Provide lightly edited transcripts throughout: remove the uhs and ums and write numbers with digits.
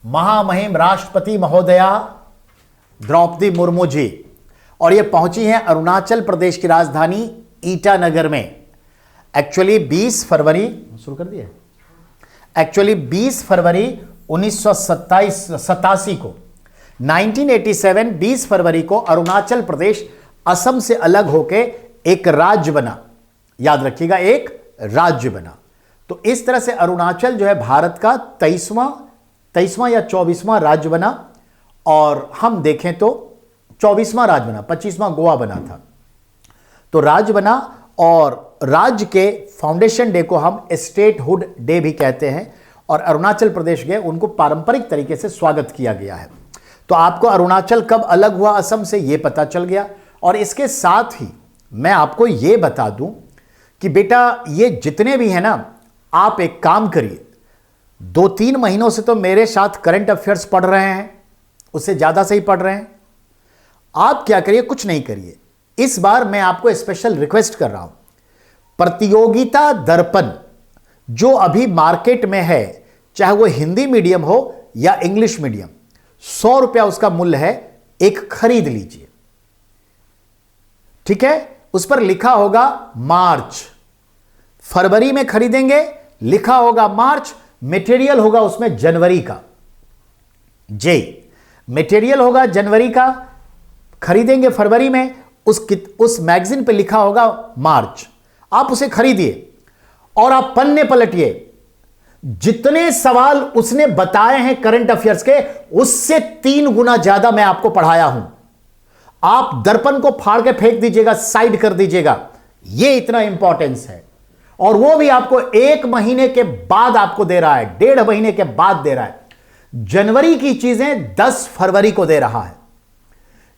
महामहिम राष्ट्रपति महोदया द्रौपदी मुर्मू जी, और ये पहुंची हैं अरुणाचल प्रदेश की राजधानी ईटानगर में। एक्चुअली 20 फरवरी शुरू कर दिया, एक्चुअली 20 फरवरी 1987 को 1987 20 फरवरी को अरुणाचल प्रदेश असम से अलग होके एक राज्य बना। याद रखिएगा, एक राज्य बना। तो इस तरह से अरुणाचल जो है भारत का 23वां या 24वां राज्य बना, और हम देखें तो 24वां राज्य बना, 25वां गोवा बना था। तो राज्य बना, और राज्य के फाउंडेशन डे को हम स्टेटहुड डे भी कहते हैं, और अरुणाचल प्रदेश गए, उनको पारंपरिक तरीके से स्वागत किया गया है। तो आपको अरुणाचल कब अलग हुआ असम से ये पता चल गया। और इसके साथ ही मैं आपको ये बता दूं कि बेटा ये जितने भी हैं ना, आप एक काम करिए, 2-3 महीनों से तो मेरे साथ करंट अफेयर्स पढ़ रहे हैं, उससे ज्यादा से ही पढ़ रहे हैं। आप क्या करिए, कुछ नहीं करिए। इस बार मैं आपको स्पेशल रिक्वेस्ट कर रहा हूं, प्रतियोगिता दर्पण जो अभी मार्केट में है, चाहे वो हिंदी मीडियम हो या इंग्लिश मीडियम, 100 रुपया उसका मूल्य है, एक खरीद लीजिए। ठीक है, उस पर लिखा होगा मार्च। फरवरी में खरीदेंगे, लिखा होगा मार्च, मटेरियल होगा उसमें जनवरी का। मटेरियल होगा जनवरी का, खरीदेंगे फरवरी में, उस मैगजीन पे लिखा होगा मार्च। आप उसे खरीदिए और आप पन्ने पलटिए। जितने सवाल उसने बताए हैं करंट अफेयर्स के, उससे 3 गुना ज्यादा मैं आपको पढ़ाया हूं। आप दर्पण को फाड़ के फेंक दीजिएगा, साइड कर दीजिएगा, यह इतना इंपॉर्टेंस है। और वो भी आपको 1 महीने के बाद आपको दे रहा है, 1.5 महीने के बाद दे रहा है। जनवरी की चीजें 10 फरवरी को दे रहा है।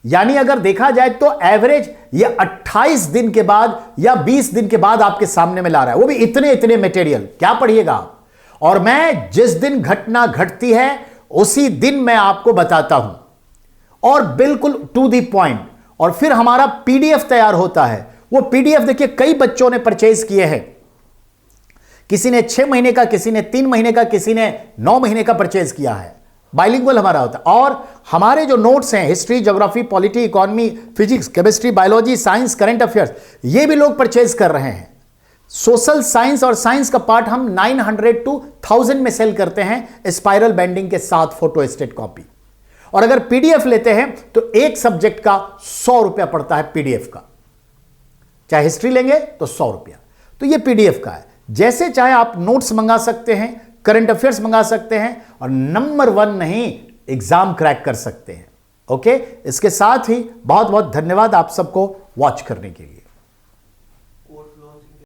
यानी अगर देखा जाए तो एवरेज ये 28 दिन के बाद या 20 दिन के बाद आपके सामने में ला रहा है, वो भी इतने इतने मटेरियल। क्या पढ़िएगा आप। और मैं जिस दिन घटना घटती है उसी दिन मैं आपको बताता हूं, और बिल्कुल टू द पॉइंट। और फिर हमारा पीडीएफ तैयार होता है। वो पीडीएफ देखिए कई बच्चों ने परचेज किए हैं, किसी ने 6 महीने का, किसी ने 3 महीने का, किसी ने 9 महीने का परचेज किया है। बाइलिंगुअल हमारा होता है। और हमारे जो नोट्स हैं, history, geography, polity, economy, physics, chemistry, biology, science, current affairs, ये भी लोग परचेज कर रहे हैं। सोशल साइंस और साइंस का पार्ट हम 900 to 1000 में सेल करते हैं, स्पाइरल बेंडिंग के साथ फोटो स्टेट कॉपी। और अगर पीडीएफ लेते हैं तो एक सब्जेक्ट का 100 रुपया पड़ता है पीडीएफ का। चाहे हिस्ट्री लेंगे तो 100 रुपया। तो ये पीडीएफ का है। जैसे चाहे आप नोट्स मंगा सकते हैं, करंट अफेयर्स मंगा सकते हैं, और नंबर 1 नहीं, एग्जाम क्रैक कर सकते हैं। ओके, इसके साथ ही बहुत बहुत धन्यवाद आप सबको वॉच करने के लिए।